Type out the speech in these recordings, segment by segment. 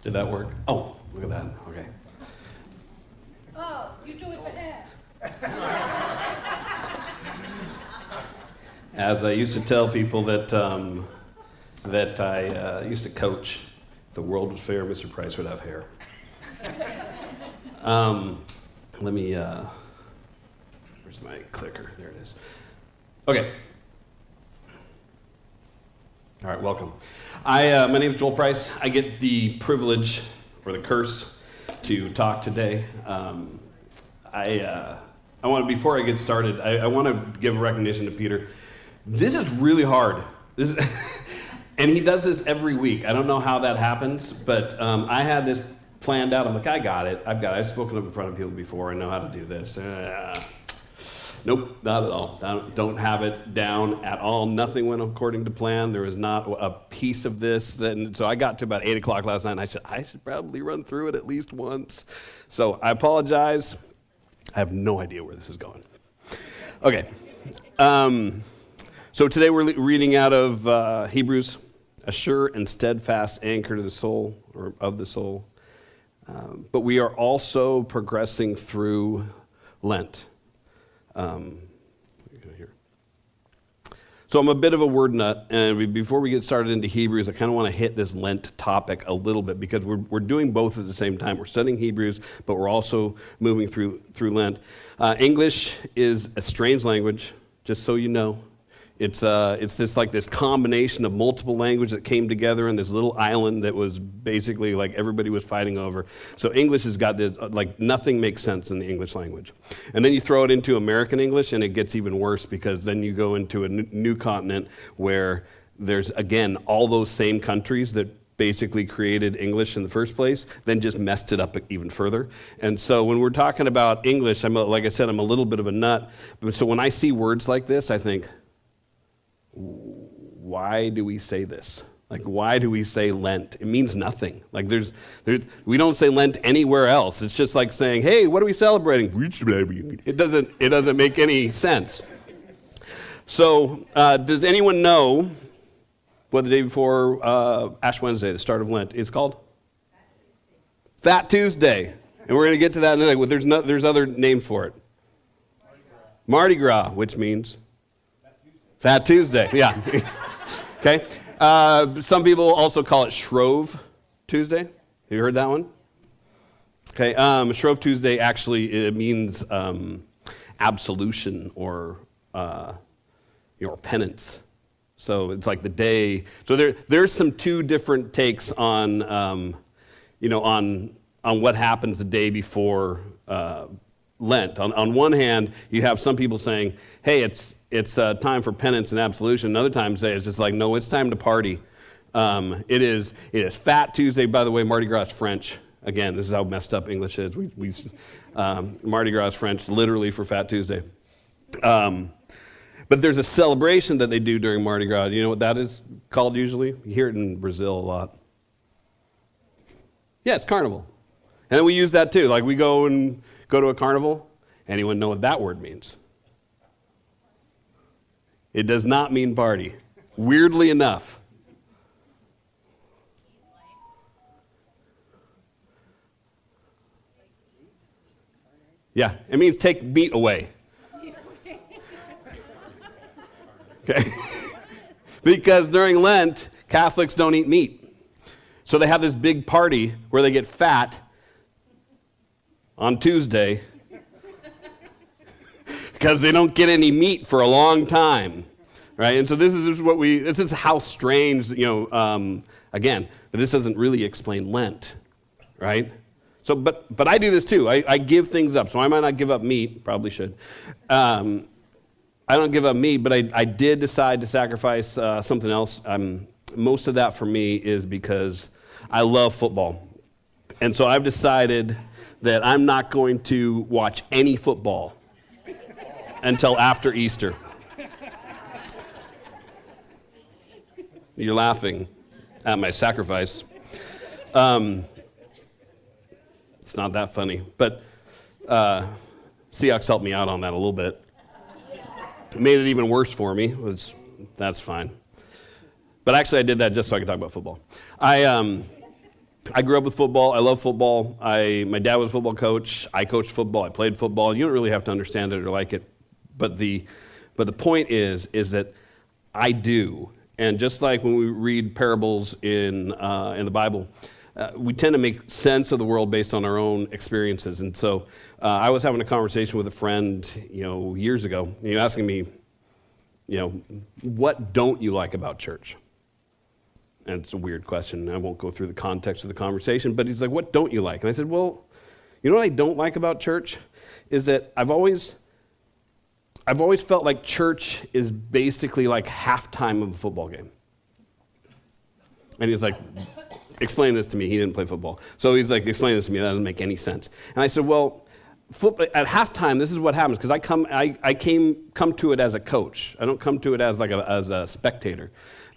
Did that work? Oh, look at that. Okay. Oh, you do it for hair. As I used to tell people that I used to coach, if the world was fair, Mr. Price would have hair. Let me, where's my clicker? There it is. Okay. All right, welcome. My name is Joel Price. I get the privilege, or the curse, to talk today. I want to, before I get started, I want to give a recognition to Peter. This is really hard. And he does this every week. I don't know how that happens, but I had this planned out. I'm like, I got it. I've spoken up in front of people before. I know how to do this. Nope, not at all. Don't have it down at all. Nothing went according to plan. There was not a piece of this. So I got to about 8 o'clock last night, and I should probably run through it at least once. So I apologize. I have no idea where this is going. Okay. So today we're reading out of Hebrews, a sure and steadfast anchor to the soul, or of the soul. But we are also progressing through Lent. So I'm a bit of a word nut, and before we get started into Hebrews, I kind of want to hit this Lent topic a little bit because we're doing both at the same time. We're studying Hebrews, but we're also moving through Lent. English is a strange language, just so you know. It's this combination of multiple languages that came together in this little island that was basically like everybody was fighting over. So English has got this, like nothing makes sense in the English language. And then you throw it into American English and it gets even worse because then you go into a new continent where there's, again, all those same countries that basically created English in the first place, then just messed it up even further. And so when we're talking about English, like I said, I'm a little bit of a nut. So when I see words like this, I think, why do we say this? Like, why do we say Lent? It means nothing. Like, we don't say Lent anywhere else. It's just like saying, hey, what are we celebrating? It doesn't make any sense. So, does anyone know what the day before Ash Wednesday, the start of Lent, is called? Fat Tuesday. And we're going to get to that in a minute. There's other names for it. Mardi Gras, which means Fat Tuesday, yeah. Okay. Some people also call it Shrove Tuesday. Have you heard that one? Okay. Shrove Tuesday actually it means absolution or penance. So it's like the day. So there's some two different takes on on what happens the day before Lent. On one hand, you have some people saying, hey, it's time for penance and absolution. Another time say it's just like, no, it's time to party. It is Fat Tuesday. By the way, Mardi Gras is French. Again, this is how messed up English is. Mardi Gras is French, literally for Fat Tuesday. But there's a celebration that they do during Mardi Gras. You know what that is called usually? You hear it in Brazil a lot. Yeah, it's carnival. And then we use that too. Like we go to a carnival. Anyone know what that word means? It does not mean party, weirdly enough. Yeah, it means take meat away. Okay? Because during Lent, Catholics don't eat meat. So they have this big party where they get fat on Tuesday because they don't get any meat for a long time, right? And so this is how strange, again, but this doesn't really explain Lent, right? So, but I do this too. I give things up. So I might not give up meat, probably should. I don't give up meat, but I did decide to sacrifice something else. Most of that for me is because I love football. And so I've decided that I'm not going to watch any football until after Easter. You're laughing at my sacrifice. It's not that funny, but Seahawks helped me out on that a little bit. It made it even worse for me. That's fine. But actually, I did that just so I could talk about football. I grew up with football. I love football. My dad was a football coach. I coached football. I played football. You don't really have to understand it or like it. But the point is that I do. And just like when we read parables in the Bible, we tend to make sense of the world based on our own experiences. And so I was having a conversation with a friend, years ago. He was asking me, what don't you like about church? And it's a weird question. I won't go through the context of the conversation, but he's like, what don't you like? And I said, well, you know what I don't like about church is that I've always felt like church is basically like halftime of a football game. And he's like, explain this to me. He didn't play football. So he's like, explain this to me. That doesn't make any sense. And I said, well, at halftime, this is what happens, because I come to it as a coach. I don't come to it as a spectator.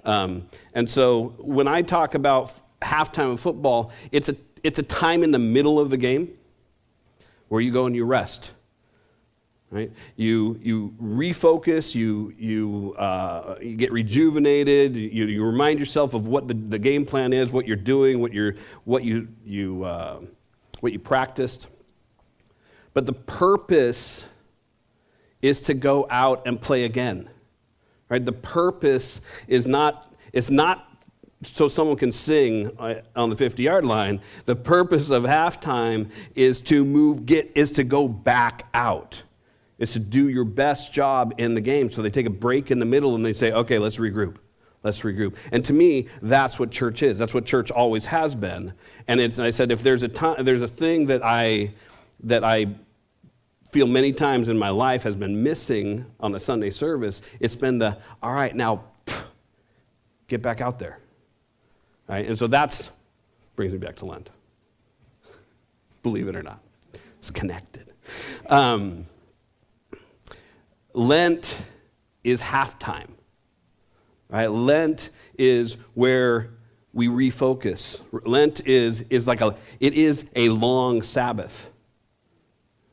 And so when I talk about halftime of football, it's a time in the middle of the game where you go and you rest. Right? You refocus, you get rejuvenated, you remind yourself of what the game plan is, what you're doing, what you practiced. But the purpose is to go out and play again. Right? The purpose is not so someone can sing on the 50-yard line. The purpose of halftime is to go back out. It's to do your best job in the game. So they take a break in the middle and they say, okay, let's regroup. Let's regroup. And to me, that's what church is. That's what church always has been. And I said, if there's a thing that I feel many times in my life has been missing on a Sunday service, it's been all right, now get back out there. All right? And so that brings me back to Lent. Believe it or not. It's connected. Lent is halftime. Right? Lent is where we refocus. Lent is a long Sabbath.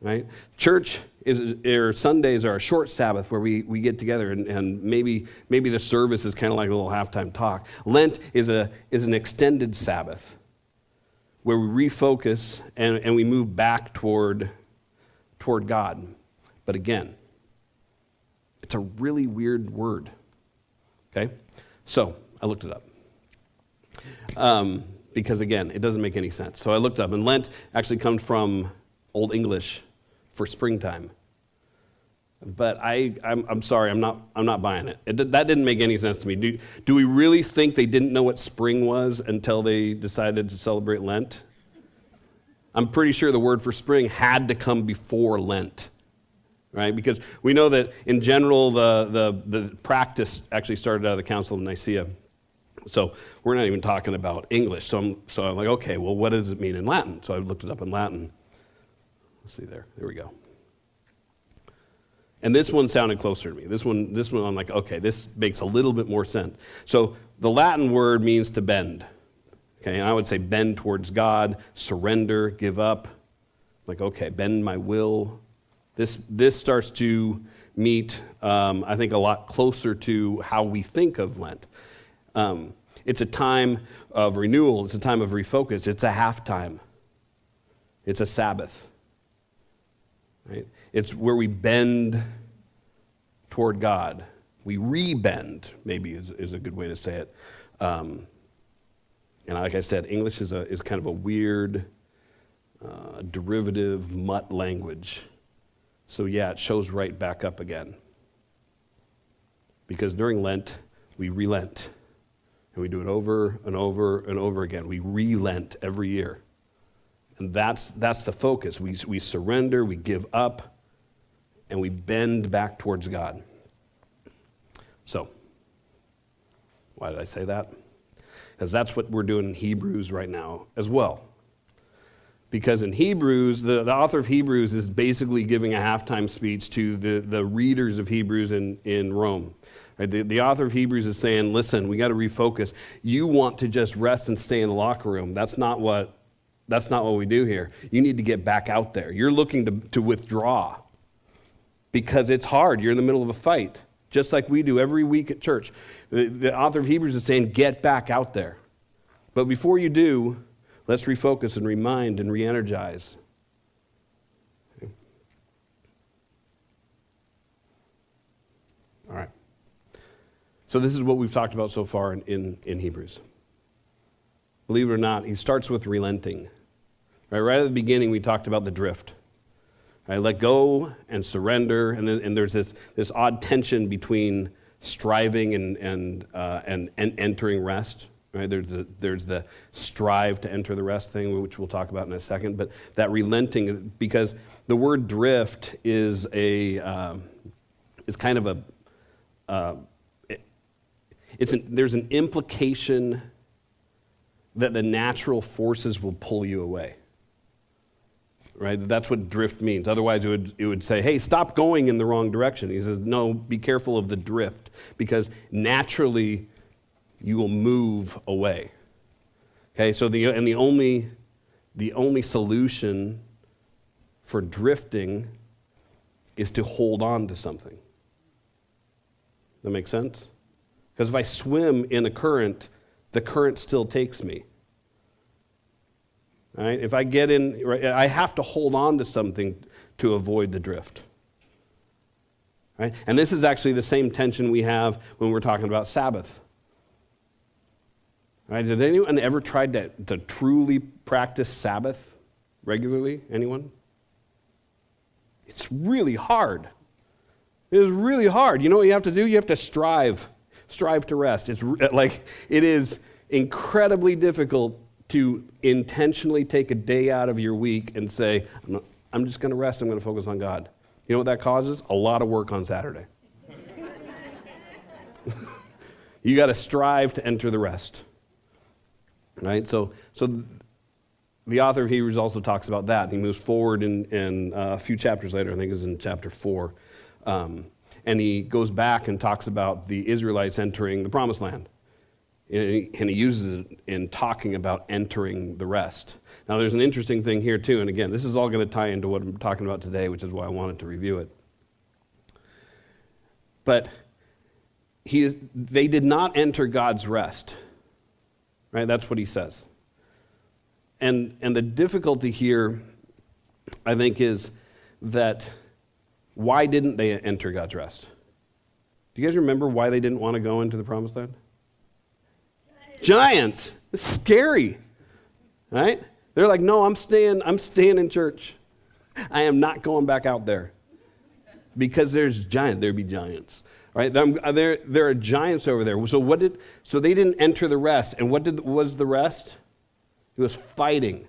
Right? Church Sundays are a short Sabbath where we get together and maybe the service is kind of like a little halftime talk. Lent is an extended Sabbath where we refocus and we move back toward God. But again, it's a really weird word. Okay? So I looked it up. Because again, it doesn't make any sense. So I looked up, and Lent actually comes from Old English for springtime. But I'm sorry, I'm not buying it. That didn't make any sense to me. Do we really think they didn't know what spring was until they decided to celebrate Lent? I'm pretty sure the word for spring had to come before Lent, right? Because we know that in general the practice actually started out of the Council of Nicaea. So we're not even talking about English. So I'm like, okay, well, what does it mean in Latin? So I looked it up in Latin. Let's see there. There we go. And this one sounded closer to me. This one I'm like, okay, this makes a little bit more sense. So the Latin word means to bend. Okay, and I would say bend towards God, surrender, give up. Like, okay, bend my will. This starts to meet, I think, a lot closer to how we think of Lent. It's a time of renewal. It's a time of refocus. It's a halftime. It's a Sabbath. Right? It's where we bend toward God. We re-bend, maybe is a good way to say it. And like I said, English is kind of a weird, derivative, mutt language. So yeah, it shows right back up again. Because during Lent, we relent. And we do it over and over and over again. We relent every year. And that's the focus. We surrender, we give up, and we bend back towards God. So, why did I say that? Because that's what we're doing in Hebrews right now as well. Because in Hebrews, the author of Hebrews is basically giving a halftime speech to the readers of Hebrews in Rome. Right? The author of Hebrews is saying, listen, we got to refocus. You want to just rest and stay in the locker room. That's not what we do here. You need to get back out there. You're looking to withdraw because it's hard. You're in the middle of a fight, just like we do every week at church. The author of Hebrews is saying, get back out there. But before you do, Let's refocus and remind and re-energize. Okay. All right. So this is what we've talked about so far in Hebrews. Believe it or not, he starts with relenting. Right at the beginning, we talked about the drift. Right? Let go and surrender, and there's this odd tension between striving and entering rest. Right? There's the strive to enter the rest thing, which we'll talk about in a second. But that relenting, because the word drift is kind of there's an implication that the natural forces will pull you away. Right? That's what drift means. Otherwise, it would say, hey, stop going in the wrong direction. He says, no, be careful of the drift, because naturally you will move away. Okay, so the only solution for drifting is to hold on to something. That make sense? Because if I swim in a current, the current still takes me. Right? If I get in, right, I have to hold on to something to avoid the drift. Right? And this is actually the same tension we have when we're talking about Sabbath. Right? Did anyone ever try to truly practice Sabbath regularly? Anyone? It's really hard. It is really hard. You know what you have to do? You have to strive to rest. It is incredibly difficult to intentionally take a day out of your week and say, I'm just going to rest, I'm going to focus on God. You know what that causes? A lot of work on Saturday. You got to strive to enter the rest. Right? So the author of Hebrews also talks about that. He moves forward in a few chapters later, I think it's in chapter 4. And he goes back and talks about the Israelites entering the promised land. And he uses it in talking about entering the rest. Now, there's an interesting thing here, too. And again, this is all going to tie into what I'm talking about today, which is why I wanted to review it. But they did not enter God's rest. Right? That's what he says. And the difficulty here, I think, is that why didn't they enter God's rest? Do you guys remember why they didn't want to go into the promised land? Giants. It's scary. Right? They're like, no, I'm staying in church. I am not going back out there. Because there's giants. There be giants. Right? There are giants over there. So they didn't enter the rest. And what was the rest? It was fighting.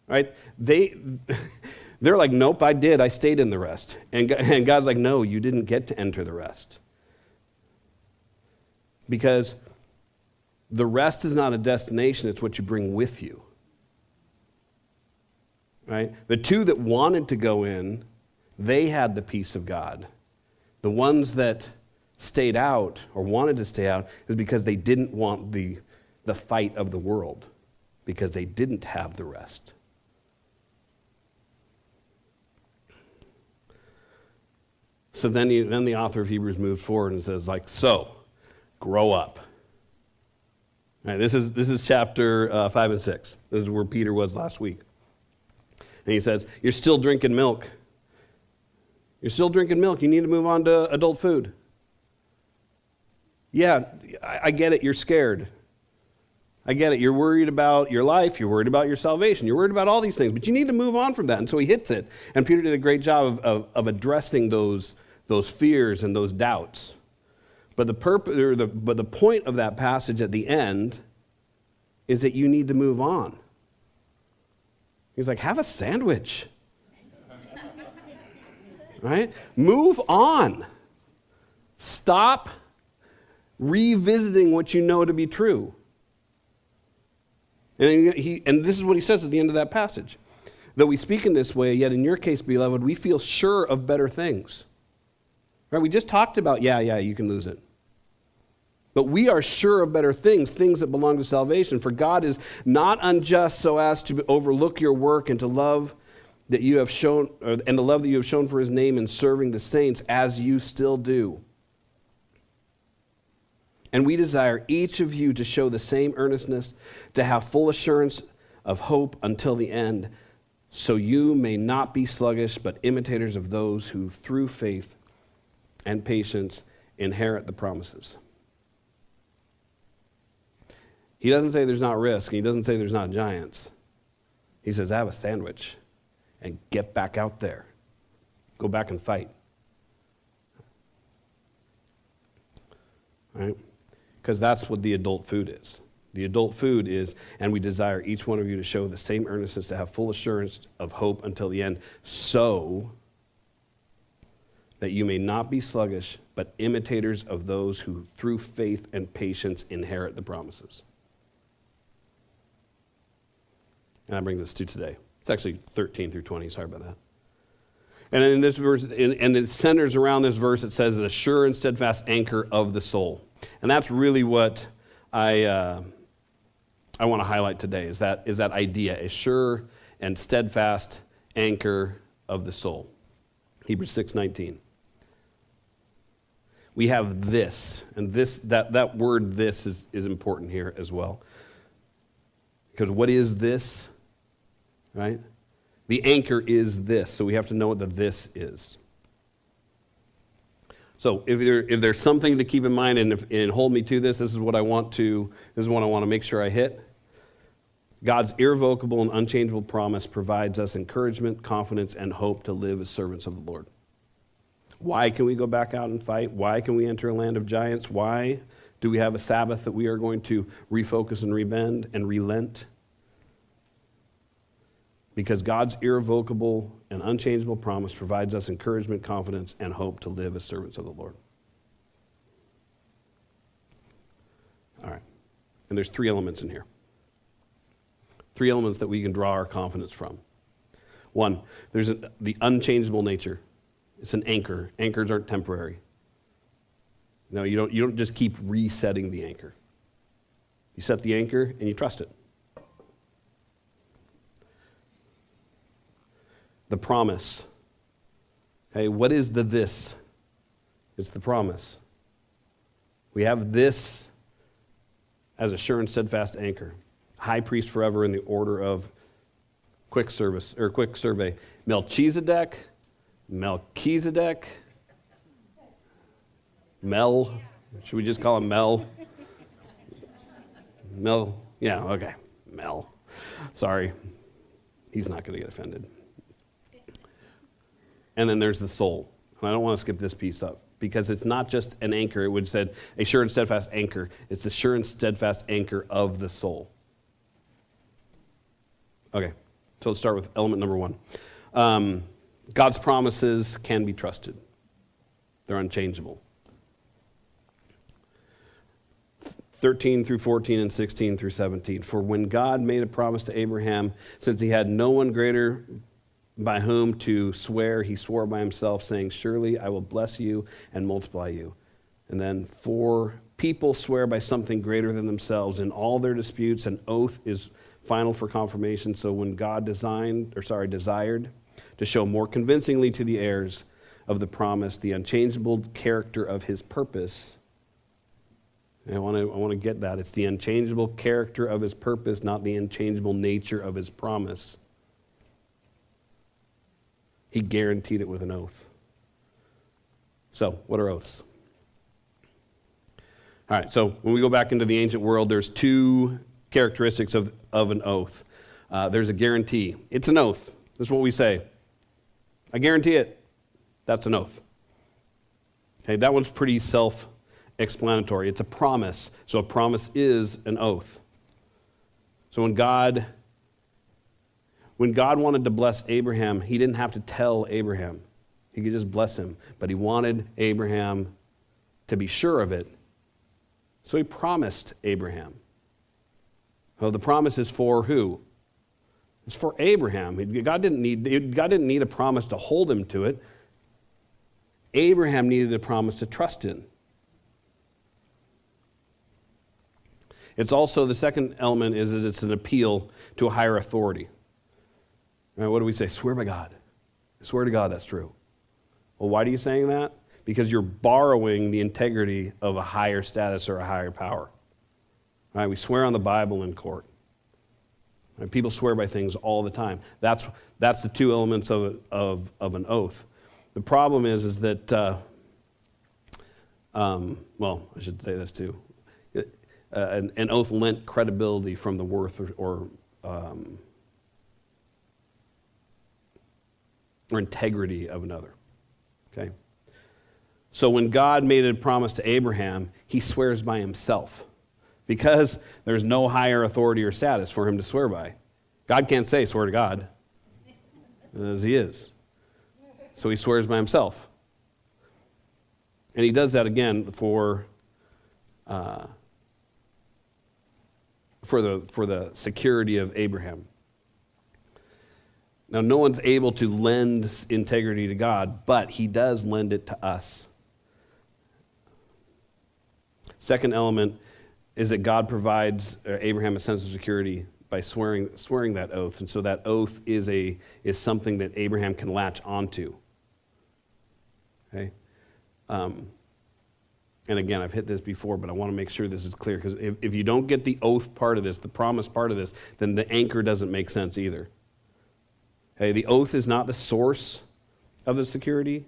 Right? They're like, nope, I did. I stayed in the rest. And God's like, no, you didn't get to enter the rest. Because the rest is not a destination, it's what you bring with you. Right? The two that wanted to go in, they had the peace of God. The ones that stayed out or wanted to stay out is because they didn't want the fight of the world, because they didn't have the rest. So then the author of Hebrews moves forward and says, so, grow up. All right, this is chapter 5 and 6. This is where Peter was last week. And he says, you're still drinking milk. You're still drinking milk. You need to move on to adult food. Yeah, I get it. You're scared. I get it. You're worried about your life. You're worried about your salvation. You're worried about all these things. But you need to move on from that. And so he hits it. And Peter did a great job of addressing those fears and those doubts. But the point of that passage at the end is that you need to move on. He's like, have a sandwich. Right? Move on. Stop revisiting what you know to be true. And this is what he says at the end of that passage. Though we speak in this way, yet in your case, beloved, we feel sure of better things. Right? We just talked about, yeah, you can lose it. But we are sure of better things that belong to salvation. For God is not unjust so as to overlook your work and to love that you have shown, and the love that you have shown for his name in serving the saints, as you still do. And we desire each of you to show the same earnestness, to have full assurance of hope until the end, so you may not be sluggish, but imitators of those who through faith and patience inherit the promises. He doesn't say there's not risk. He doesn't say there's not giants. He says, have a sandwich and get back out there. Go back and fight. Right? Because that's what the adult food is. The adult food is, and we desire each one of you to show the same earnestness, to have full assurance of hope until the end, so that you may not be sluggish, but imitators of those who through faith and patience inherit the promises. And I bring this to today. It's actually 13 through 20, sorry about that. And in this verse, and it centers around this verse, it says, a sure and steadfast anchor of the soul. And that's really what I want to highlight today, is that idea, a sure and steadfast anchor of the soul. Hebrews 6:19. We have this, and that word "this" is important here as well. Because what is this? Right? The anchor is this, so we have to know what the "this" is. So if there's something to keep in mind, and hold me to this, this is what I want to make sure I hit. God's irrevocable and unchangeable promise provides us encouragement, confidence, and hope to live as servants of the Lord. Why can we go back out and fight? Why can we enter a land of giants? Why do we have a Sabbath that we are going to refocus and rebend and relent? Because God's irrevocable and unchangeable promise provides us encouragement, confidence, and hope to live as servants of the Lord. All right. And there's 3 elements in here. 3 elements that we can draw our confidence from. 1, there's the unchangeable nature. It's an anchor. Anchors aren't temporary. No, you don't just keep resetting the anchor. You set the anchor and you trust it. The promise. Okay, what is the this? It's the promise. We have this as a sure and steadfast anchor. High priest forever in the order of quick survey. Melchizedek. Mel. Should we just call him Mel? Mel. Yeah, okay. Mel. Sorry. He's not going to get offended. And then there's the soul. And I don't want to skip this piece up, because it's not just an anchor. It would have said a sure and steadfast anchor. It's the sure and steadfast anchor of the soul. Okay, so let's start with element number 1. God's promises can be trusted. They're unchangeable. 13 through 14 and 16 through 17. For when God made a promise to Abraham, since he had no one greater by whom to swear, he swore by himself, saying, surely I will bless you and multiply you. And then, for people swear by something greater than themselves. In all their disputes, an oath is final for confirmation. So when God desired to show more convincingly to the heirs of the promise the unchangeable character of his purpose, and I want to get that. It's the unchangeable character of his purpose, not the unchangeable nature of his promise. He guaranteed it with an oath. So, what are oaths? All right, so when we go back into the ancient world, there's 2 characteristics of an oath. There's a guarantee. It's an oath. That's what we say. I guarantee it. That's an oath. Okay, that one's pretty self-explanatory. It's a promise. So a promise is an oath. So when God wanted to bless Abraham, he didn't have to tell Abraham. He could just bless him. But he wanted Abraham to be sure of it. So he promised Abraham. Well, the promise is for who? It's for Abraham. God didn't need a promise to hold him to it. Abraham needed a promise to trust in. It's also, the second element is that it's an appeal to a higher authority. Right, what do we say? Swear by God. I swear to God that's true. Well, why are you saying that? because you're borrowing the integrity of a higher status or a higher power. Right? We swear on the Bible in court. Right? People swear by things all the time. That's the two elements of an oath. The problem is that, well, I should say this too. An oath lent credibility from the worth or integrity of another. Okay? So when God made a promise to Abraham, he swears by himself because there's no higher authority or status for him to swear by. God can't say, swear to God, as he is. So he swears by himself. And he does that again for the security of Abraham. Now, no one's able to lend integrity to God, but he does lend it to us. Second element is that God provides Abraham a sense of security by swearing that oath. And so that oath is something that Abraham can latch onto. Okay? And again, I've hit this before, but I want to make sure this is clear, because if you don't get the oath part of this, the promise part of this, then the anchor doesn't make sense either. Okay? The oath is not the source of the security,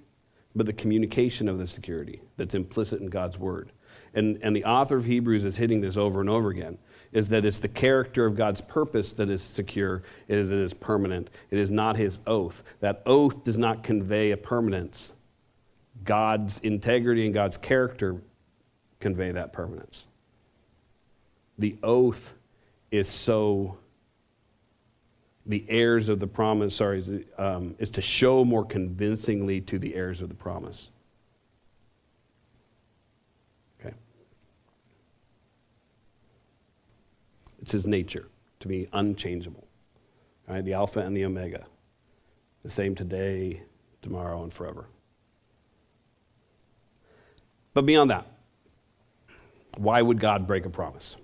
but the communication of the security that's implicit in God's word. And the author of Hebrews is hitting this over and over again, is that it's the character of God's purpose that is secure, it is permanent. It is not his oath. That oath does not convey a permanence. God's integrity and God's character convey that permanence. The oath is so, the heirs of the promise, is to show more convincingly to the heirs of the promise. Okay. It's his nature to be unchangeable. Right? The Alpha and the Omega. The same today, tomorrow, and forever. But beyond that, why would God break a promise?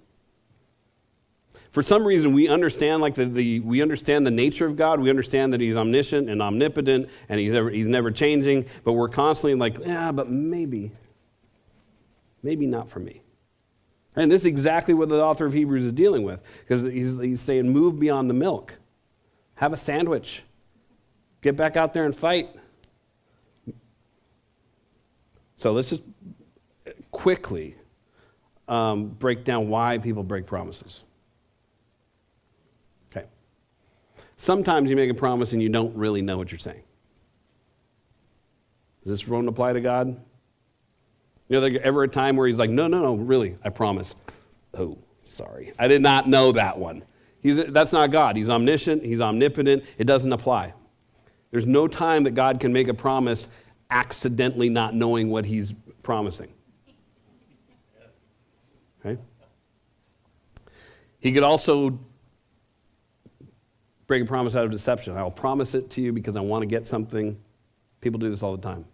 For some reason, we understand we understand the nature of God. We understand that he's omniscient and omnipotent, and he's never changing. But we're constantly like, yeah, but maybe not for me. And this is exactly what the author of Hebrews is dealing with, because he's saying, move beyond the milk, have a sandwich, get back out there and fight. So let's just quickly break down why people break promises. Okay. Sometimes you make a promise and you don't really know what you're saying. Does this one apply to God? You know, there's ever a time where he's like, no, really, I promise. Oh, sorry. I did not know that one. That's not God. He's omniscient. He's omnipotent. It doesn't apply. There's no time that God can make a promise accidentally not knowing what he's promising. Okay? He could also break a promise out of deception. I'll promise it to you because I want to get something. People do this all the time.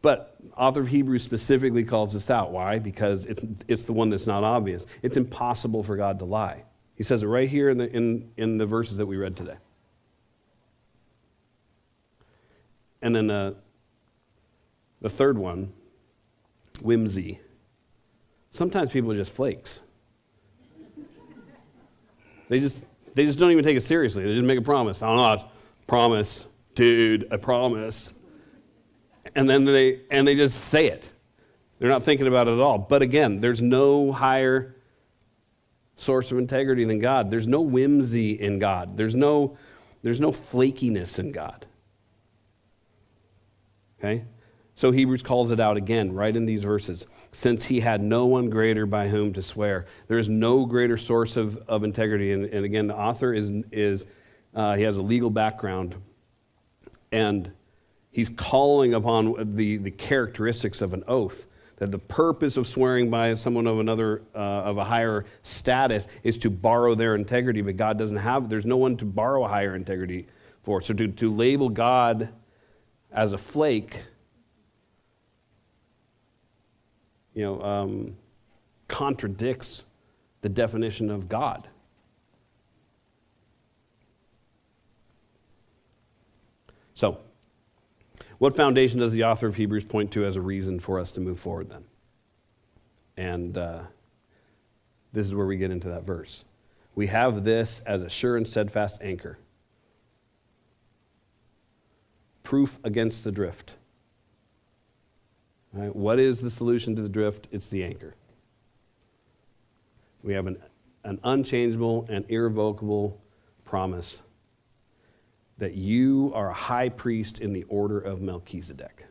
But author of Hebrews specifically calls this out. Why? Because it's the one that's not obvious. It's impossible for God to lie. He says it right here in the verses that we read today. And then the third one, whimsy. Sometimes people are just flakes. They just don't even take it seriously. They just make a promise. I don't know, promise, dude, I promise. And then they just say it. They're not thinking about it at all. But again, there's no higher source of integrity than God. There's no whimsy in God. There's no flakiness in God. Okay? So Hebrews calls it out again, right in these verses. Since he had no one greater by whom to swear. There is no greater source of integrity. And again, the author he has a legal background. And he's calling upon the characteristics of an oath. That the purpose of swearing by someone of a higher status is to borrow their integrity. But God there's no one to borrow a higher integrity for. So to label God as a flake, contradicts the definition of God. So, What foundation does the author of Hebrews point to as a reason for us to move forward then? And this is where we get into that verse. We have this as a sure and steadfast anchor. Proof against the drift. Right? What is the solution to the drift? It's the anchor. We have an unchangeable and irrevocable promise that you are a high priest in the order of Melchizedek.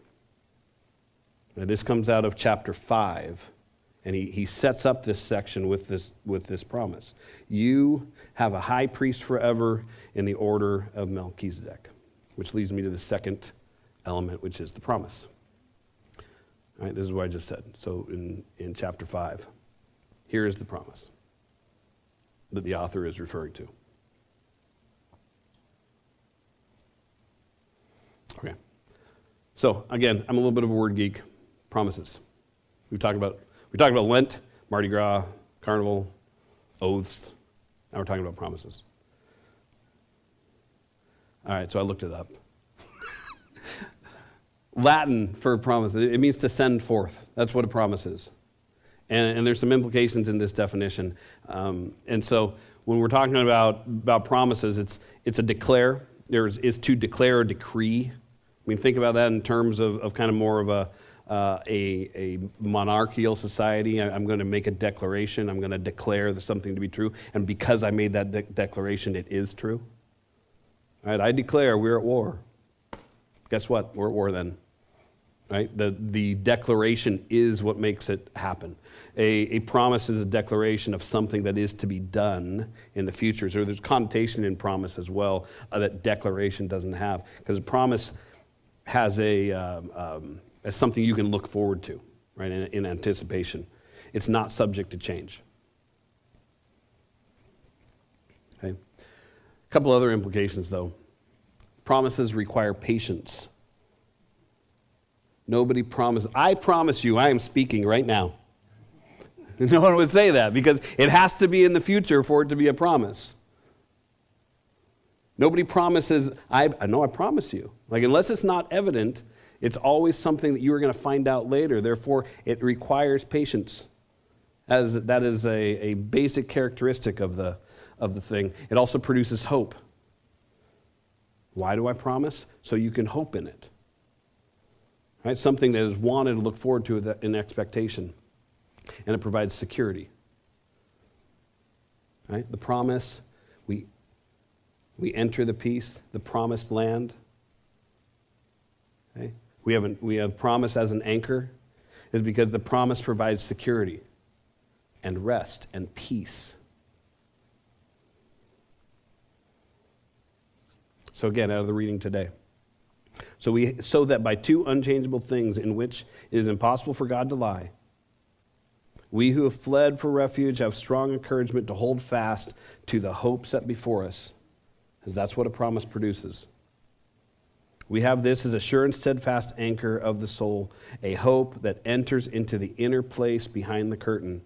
Now, this comes out of chapter 5, and he sets up this section with this promise. You have a high priest forever in the order of Melchizedek, which leads me to the second element, which is the promise. All right, this is what I just said. So in chapter 5, here is the promise that the author is referring to. Okay. So again, I'm a little bit of a word geek. Promises. We talked about Lent, Mardi Gras, Carnival, oaths. Now we're talking about promises. All right, so I looked it up. Latin for promise, it means to send forth. That's what a promise is. And there's some implications in this definition. And so when we're talking about promises, it's a declare. Is to declare or decree. I mean, think about that in terms of kind of more of a monarchical society. I'm going to make a declaration. I'm going to declare something to be true. And because I made that declaration, it is true. All right, I declare we're at war. Guess what? We're at war then. Right? The declaration is what makes it happen. A promise is a declaration of something that is to be done in the future. So there's connotation in promise as well that declaration doesn't have. Because a promise has as something you can look forward to, right, in anticipation. It's not subject to change. Okay. A couple other implications, though. Promises require patience. Nobody promises. I promise you, I am speaking right now. No one would say that because it has to be in the future for it to be a promise. Nobody promises, I promise you. Like, unless it's not evident, it's always something that you are going to find out later. Therefore, it requires patience. That is a basic characteristic of the thing. It also produces hope. Why do I promise? So you can hope in it. Right? Something that is wanted to look forward to in expectation. And it provides security. Right? The promise, we enter the peace, the promised land. Okay? We have promise as an anchor, is because the promise provides security and rest and peace. So again, out of the reading today. So that by two unchangeable things in which it is impossible for God to lie, we who have fled for refuge have strong encouragement to hold fast to the hope set before us, because that's what a promise produces. We have this as a sure and steadfast anchor of the soul, a hope that enters into the inner place behind the curtain,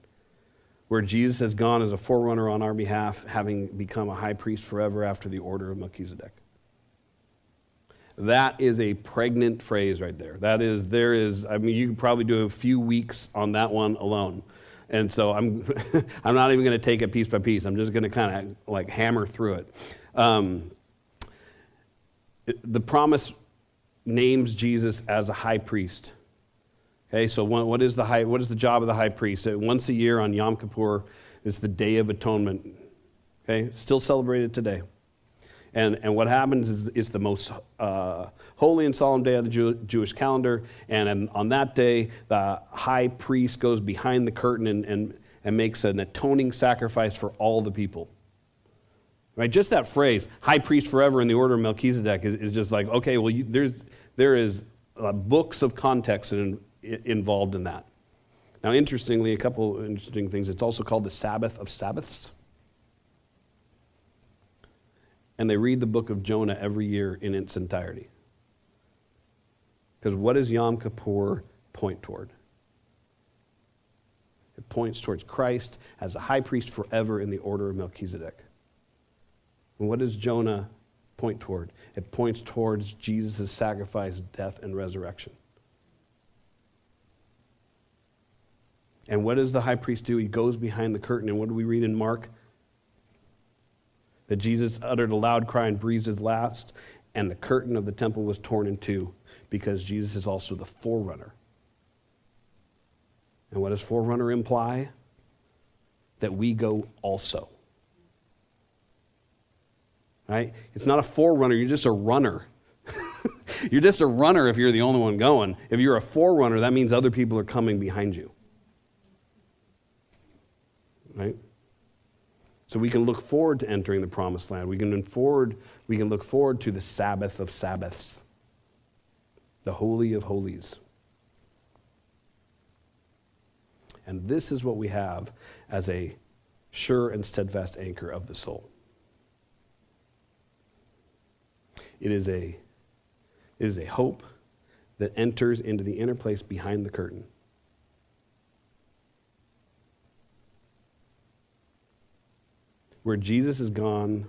where Jesus has gone as a forerunner on our behalf, having become a high priest forever after the order of Melchizedek. That is a pregnant phrase right there. You could probably do a few weeks on that one alone. And so I'm not even going to take it piece by piece. I'm just going to kind of like hammer through it. The promise names Jesus as a high priest. Okay, so what is the job of the high priest? Once a year on Yom Kippur is the Day of Atonement. Okay, still celebrated today. And what happens is it's the most holy and solemn day of the Jewish calendar. And on that day, the high priest goes behind the curtain and makes an atoning sacrifice for all the people. Right? Just that phrase, high priest forever in the order of Melchizedek, is just like, okay, well, there is books of context involved in that. Now, interestingly, a couple interesting things. It's also called the Sabbath of Sabbaths. And they read the book of Jonah every year in its entirety. Because what does Yom Kippur point toward? It points towards Christ as a high priest forever in the order of Melchizedek. And what does Jonah point toward? It points towards Jesus' sacrifice, death, and resurrection. And what does the high priest do? He goes behind the curtain. And what do we read in Mark? That Jesus uttered a loud cry and breathed his last, and the curtain of the temple was torn in two, because Jesus is also the forerunner. And what does forerunner imply? That we go also. Right? It's not a forerunner, you're just a runner. You're just a runner if you're the only one going. If you're a forerunner, that means other people are coming behind you. Right? So we can look forward to entering the promised land. We can look forward to the Sabbath of Sabbaths, the Holy of Holies. And this is what we have as a sure and steadfast anchor of the soul. It is a hope that enters into the inner place behind the curtain. Where Jesus has gone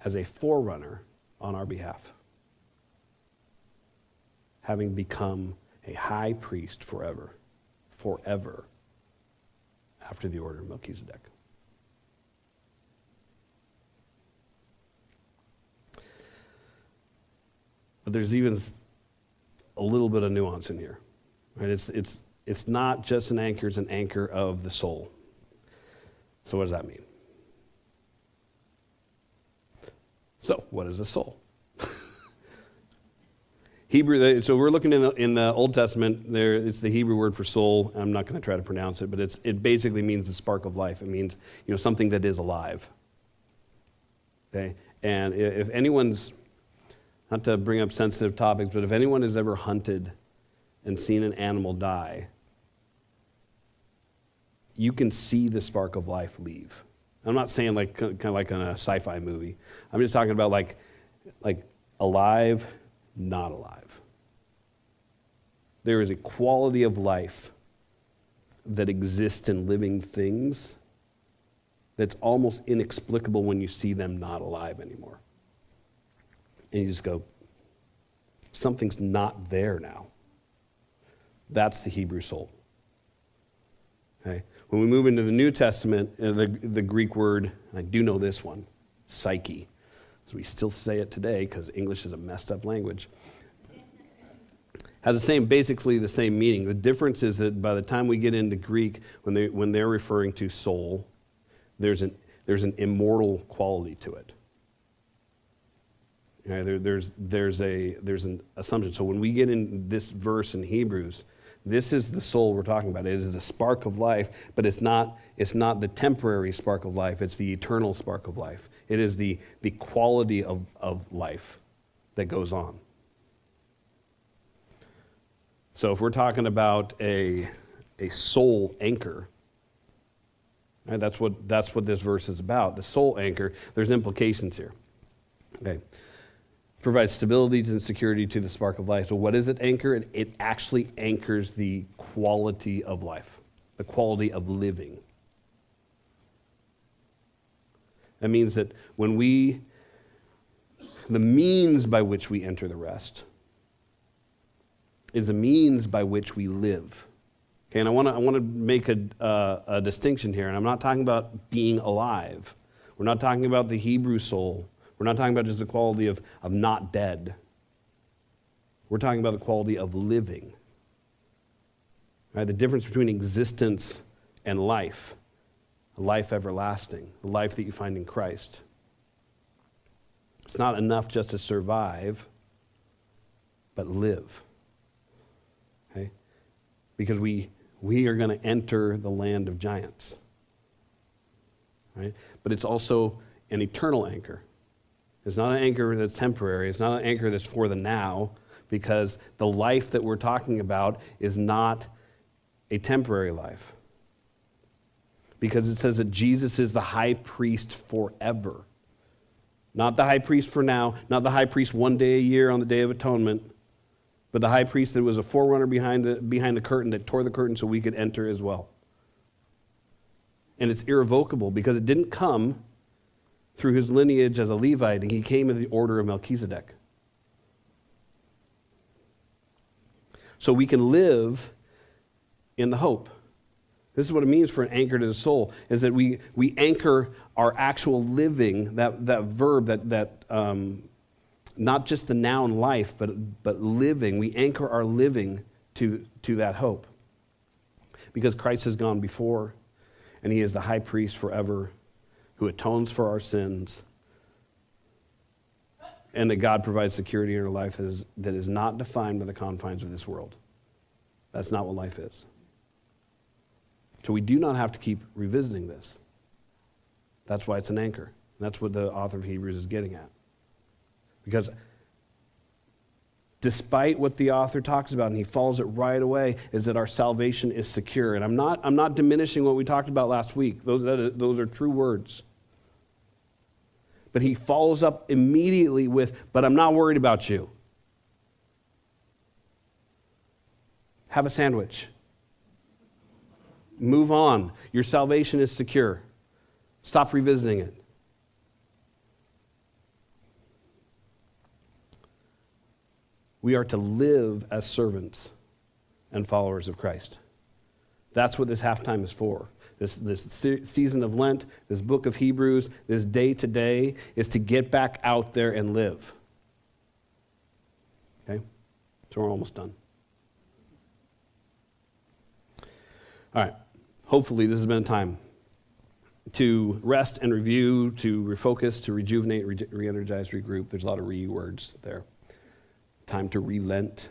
as a forerunner on our behalf, having become a high priest forever, after the order of Melchizedek. But there's even a little bit of nuance in here. Right? It's not just an anchor, it's an anchor of the soul. So what does that mean? So, what is a soul? Hebrew. So we're looking in the Old Testament. There, it's the Hebrew word for soul. I'm not going to try to pronounce it, but it basically means the spark of life. It means something that is alive. Okay, and if anyone's, not to bring up sensitive topics, but if anyone has ever hunted and seen an animal die, you can see the spark of life leave. I'm not saying kind of like in a sci-fi movie. I'm just talking about like alive, not alive. There is a quality of life that exists in living things that's almost inexplicable when you see them not alive anymore. And you just go, something's not there now. That's the Hebrew soul. Okay? When we move into the New Testament, the Greek word, I do know this one, psyche. So we still say it today because English is a messed up language. Has basically the same meaning. The difference is that by the time we get into Greek, when they're referring to soul, there's an immortal quality to it. There's an assumption. So when we get in this verse in Hebrews, this is the soul we're talking about. It is a spark of life, but it's not the temporary spark of life. It's the eternal spark of life. It is the quality of life that goes on. So if we're talking about a soul anchor, right, that's what this verse is about. The soul anchor, there's implications here. Okay. Provides stability and security to the spark of life. So what does it anchor? It actually anchors the quality of life, the quality of living. That means that the means by which we enter the rest is a means by which we live. Okay, and I want to make a distinction here, and I'm not talking about being alive. We're not talking about the Hebrew soul. We're not talking about just the quality of not dead. We're talking about the quality of living. Right? The difference between existence and life, a life everlasting, the life that you find in Christ. It's not enough just to survive, but live. Okay? Because we are going to enter the land of giants. Right? But it's also an eternal anchor. It's not an anchor that's temporary. It's not an anchor that's for the now, because the life that we're talking about is not a temporary life. Because it says that Jesus is the high priest forever. Not the high priest for now, not the high priest one day a year on the Day of Atonement, but the high priest that was a forerunner behind the curtain, that tore the curtain so we could enter as well. And it's irrevocable because it didn't come through his lineage as a Levite, and he came in the order of Melchizedek. So we can live in the hope. This is what it means for an anchor to the soul, is that we anchor our actual living, that verb, that not just the noun life, but living. We anchor our living to that hope. Because Christ has gone before, and he is the high priest forever, who atones for our sins, and that God provides security in our life that is not defined by the confines of this world. That's not what life is. So we do not have to keep revisiting this. That's why it's an anchor. That's what the author of Hebrews is getting at. Because despite what the author talks about, and he follows it right away, is that our salvation is secure. And I'm not diminishing what we talked about last week. Those are true words. But he follows up immediately with, but I'm not worried about you. Have a sandwich. Move on. Your salvation is secure. Stop revisiting it. We are to live as servants and followers of Christ. That's what this halftime is for. This season of Lent, this book of Hebrews, this day to day, is to get back out there and live. Okay? So we're almost done. All right. Hopefully this has been a time to rest and review, to refocus, to rejuvenate, re-energize, regroup. There's a lot of words there. Time to relent.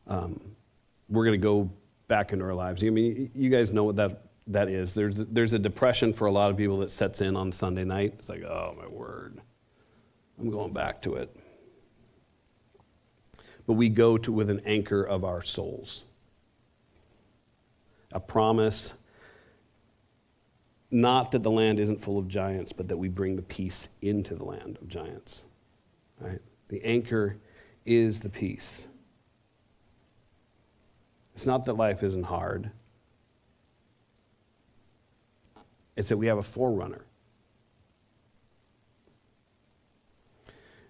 We're going to go back into our lives. I mean, you guys know what that is. There's a depression for a lot of people that sets in on Sunday night. It's like, oh, my word. I'm going back to it. But we go to with an anchor of our souls. A promise, not that the land isn't full of giants, but that we bring the peace into the land of giants. Right? The anchor is the peace. It's not that life isn't hard. It's that we have a forerunner.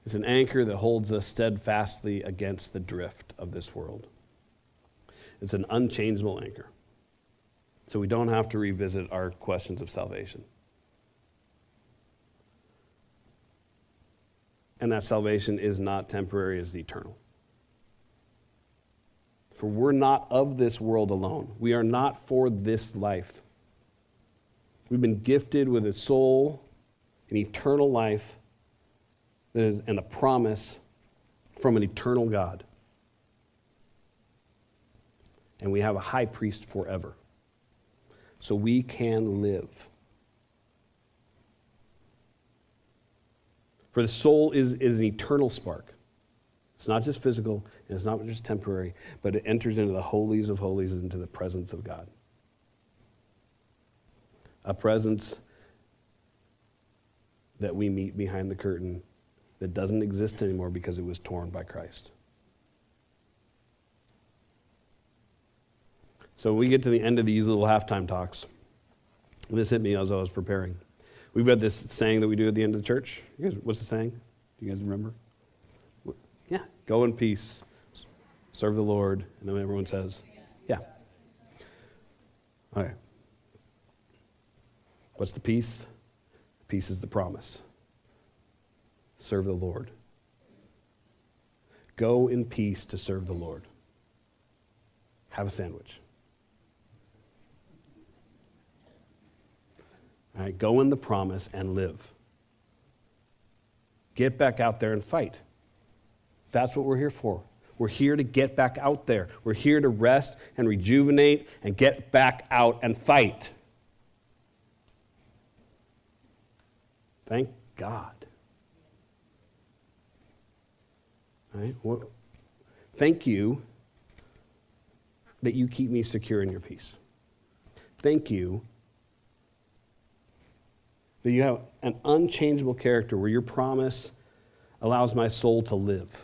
It's an anchor that holds us steadfastly against the drift of this world. It's an unchangeable anchor. So we don't have to revisit our questions of salvation. And that salvation is not temporary, it's eternal. For we're not of this world alone. We are not for this life. We've been gifted with a soul, an eternal life, and a promise from an eternal God. And we have a high priest forever. So we can live. For the soul is an eternal spark. It's not just physical, and it's not just temporary, but it enters into the holies of holies, into the presence of God. A presence that we meet behind the curtain that doesn't exist anymore because it was torn by Christ. So we get to the end of these little halftime talks. And this hit me as I was preparing. We've got this saying that we do at the end of the church. You guys, what's the saying? Do you guys remember? Yeah. Go in peace. Serve the Lord. And then everyone says, yeah. Okay. What's the peace? Peace is the promise. Serve the Lord. Go in peace to serve the Lord. Have a sandwich. All right, go in the promise and live. Get back out there and fight. That's what we're here for. We're here to get back out there. We're here to rest and rejuvenate and get back out and fight. Thank God. All right? Well, thank you that you keep me secure in your peace. Thank you that you have an unchangeable character where your promise allows my soul to live.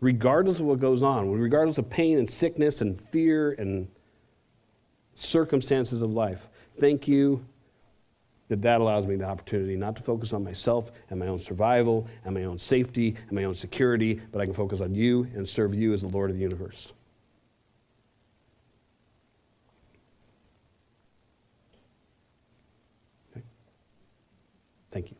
Regardless of what goes on, regardless of pain and sickness and fear and circumstances of life. Thank you that allows me the opportunity not to focus on myself and my own survival and my own safety and my own security, but I can focus on you and serve you as the Lord of the universe. Okay. Thank you.